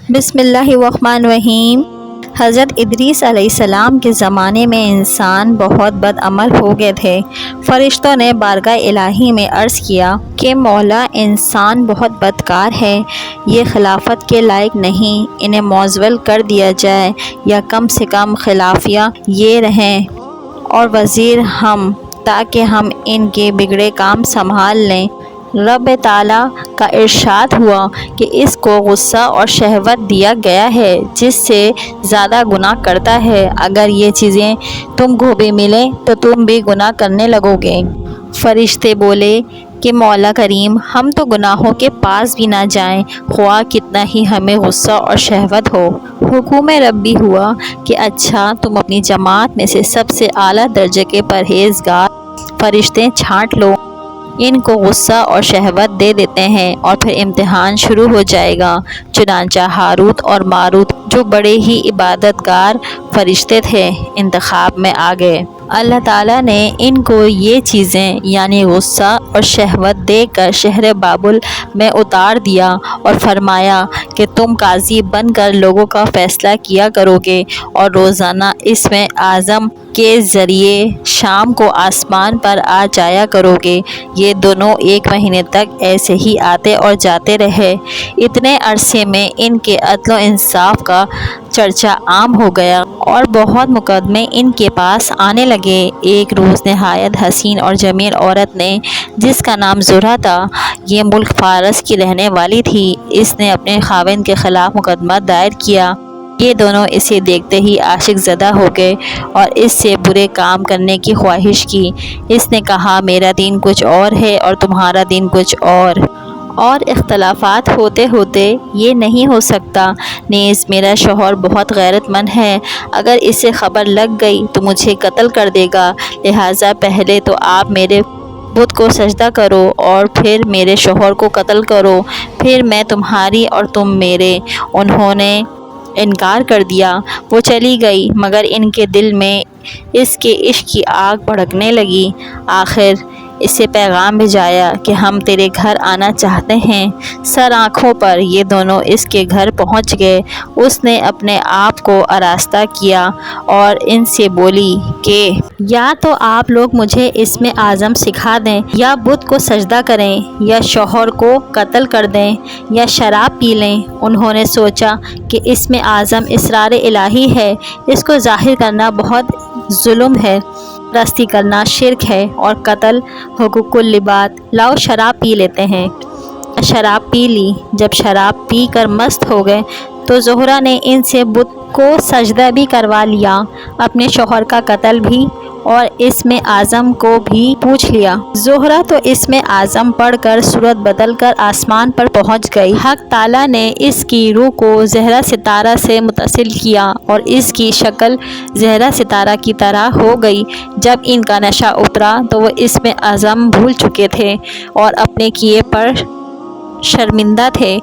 بسم اللہ الرحمن الرحیم۔ حضرت ادریس علیہ السلام کے زمانے میں انسان بہت بد عمل ہو گئے تھے۔ فرشتوں نے بارگاہ الہی میں عرض کیا کہ مولا، انسان بہت بدکار ہے، یہ خلافت کے لائق نہیں، انہیں معزول کر دیا جائے یا کم سے کم خلافیہ یہ رہیں اور وزیر ہم، تاکہ ہم ان کے بگڑے کام سنبھال لیں۔ رب تعالیٰ کا ارشاد ہوا کہ اس کو غصہ اور شہوت دیا گیا ہے، جس سے زیادہ گناہ کرتا ہے۔ اگر یہ چیزیں تم کو بھی ملیں تو تم بھی گناہ کرنے لگو گے۔ فرشتے بولے کہ مولا کریم، ہم تو گناہوں کے پاس بھی نہ جائیں، خواہ کتنا ہی ہمیں غصہ اور شہوت ہو۔ حکم ربی ہوا کہ اچھا، تم اپنی جماعت میں سے سب سے اعلیٰ درجے کے پرہیزگار فرشتے چھانٹ لو، ان کو غصہ اور شہوت دے دیتے ہیں اور پھر امتحان شروع ہو جائے گا۔ چنانچہ ہاروت اور ماروت، جو بڑے ہی عبادت گار فرشتے تھے، انتخاب میں آ گئے۔ اللہ تعالیٰ نے ان کو یہ چیزیں یعنی غصہ اور شہوت دے کر شہر بابل میں اتار دیا اور فرمایا کہ تم قاضی بن کر لوگوں کا فیصلہ کیا کرو گے اور روزانہ اسم اعظم کے ذریعے شام کو آسمان پر آ جایا کرو گے۔ یہ دونوں 1 مہینے تک ایسے ہی آتے اور جاتے رہے۔ اتنے عرصے میں ان کے عدل و انصاف کا چرچا عام ہو گیا اور بہت مقدمے ان کے پاس آنے لگے۔ ایک روز نہایت حسین اور جمیل عورت نے، جس کا نام زہرہ تھا، یہ ملک فارس کی رہنے والی تھی، اس نے اپنے خاوند کے خلاف مقدمہ دائر کیا۔ یہ دونوں اسے دیکھتے ہی عاشق زدہ ہو گئے اور اس سے برے کام کرنے کی خواہش کی۔ اس نے کہا، میرا دین کچھ اور ہے اور تمہارا دین کچھ اور اختلافات ہوتے ہوتے یہ نہیں ہو سکتا۔ نیز میرا شوہر بہت غیرت مند ہے، اگر اسے خبر لگ گئی تو مجھے قتل کر دے گا، لہٰذا پہلے تو آپ میرے بت کو سجدہ کرو اور پھر میرے شوہر کو قتل کرو، پھر میں تمہاری اور تم میرے۔ انہوں نے انکار کر دیا۔ وہ چلی گئی، مگر ان کے دل میں اس کے عشق کی آگ بھڑکنے لگی۔ آخر اسے پیغام بھیجایا کہ ہم تیرے گھر آنا چاہتے ہیں۔ سر آنکھوں پر یہ دونوں اس کے گھر پہنچ گئے۔ اس نے اپنے آپ کو آراستہ کیا اور ان سے بولی کہ یا تو آپ لوگ مجھے اسم اعظم سکھا دیں، یا بت کو سجدہ کریں، یا شوہر کو قتل کر دیں، یا شراب پی لیں۔ انہوں نے سوچا کہ اسم اعظم اسرار الہی ہے، اس کو ظاہر کرنا بہت ظلم ہے، رستی کرنا شرک ہے اور قتل حقوق العباد۔ لاؤ شراب پی لیتے ہیں۔ شراب پی لی۔ جب شراب پی کر مست ہو گئے تو زہرہ نے ان سے بت کو سجدہ بھی کروا لیا، اپنے شوہر کا قتل بھی اور اسم اعظم کو بھی پوچھ لیا۔ زہرہ تو اسم اعظم پڑھ کر صورت بدل کر آسمان پر پہنچ گئی۔ حق تعالیٰ نے اس کی روح کو زہرہ ستارہ سے متصل کیا اور اس کی شکل زہرہ ستارہ کی طرح ہو گئی۔ جب ان کا نشہ اترا تو وہ اسم اعظم بھول چکے تھے اور اپنے کیے پر شرمندہ تھے۔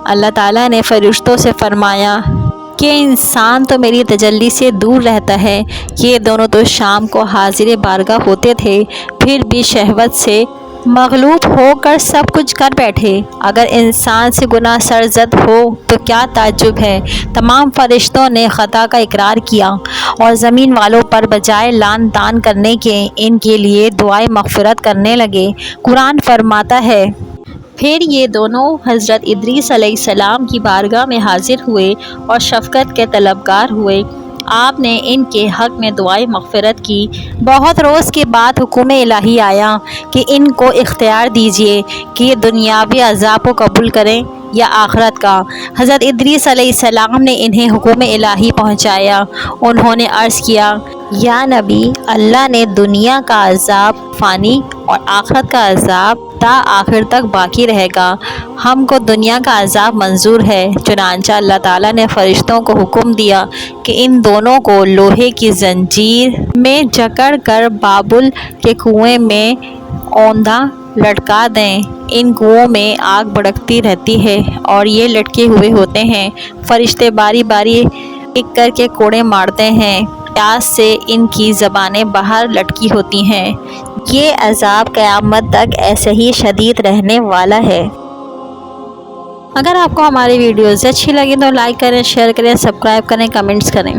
اللہ تعالیٰ نے فرشتوں سے فرمایا کہ انسان تو میری تجلی سے دور رہتا ہے۔ یہ دونوں تو شام کو حاضر بارگاہ ہوتے تھے، پھر بھی شہوت سے مغلوب ہو کر سب کچھ کر بیٹھے۔ اگر انسان سے گناہ سرزد ہو تو کیا تعجب ہے۔ تمام فرشتوں نے خطا کا اقرار کیا اور زمین والوں پر بجائے لعن طعن کرنے کے ان کے لیے دعائے مغفرت کرنے لگے۔ قرآن فرماتا ہے، پھر یہ دونوں حضرت ادریس علیہ السلام کی بارگاہ میں حاضر ہوئے اور شفقت کے طلبگار ہوئے۔ آپ نے ان کے حق میں دعائے مغفرت کی۔ بہت روز کے بعد حکم الہی آیا کہ ان کو اختیار دیجیے کہ یہ دنیاوی عذاب کو قبول کریں یا آخرت کا۔ حضرت ادریس علیہ السلام نے انہیں حکم الہی پہنچایا۔ انہوں نے عرض کیا، یا نبی، اللہ نے دنیا کا عذاب فانی اور آخرت کا عذاب تا آخر تک باقی رہے گا۔ ہم کو دنیا کا عذاب منظور ہے۔ چنانچہ اللہ تعالیٰ نے فرشتوں کو حکم دیا کہ ان دونوں کو لوہے کی زنجیر میں جکڑ کر بابل کے کنویں میں اوندھا لٹکا دیں۔ ان کنوؤں میں آگ بھڑکتی رہتی ہے اور یہ لٹکے ہوئے ہوتے ہیں۔ فرشتے باری باری ایک کر کے کوڑے مارتے ہیں، پیاس سے ان کی زبانیں باہر لٹکی ہوتی ہیں۔ یہ عذاب قیامت تک ایسے ہی شدید رہنے والا ہے۔ اگر آپ کو ہماری ویڈیوز اچھی لگی تو لائک کریں، شیئر کریں، سبسکرائب کریں، کمنٹس کریں۔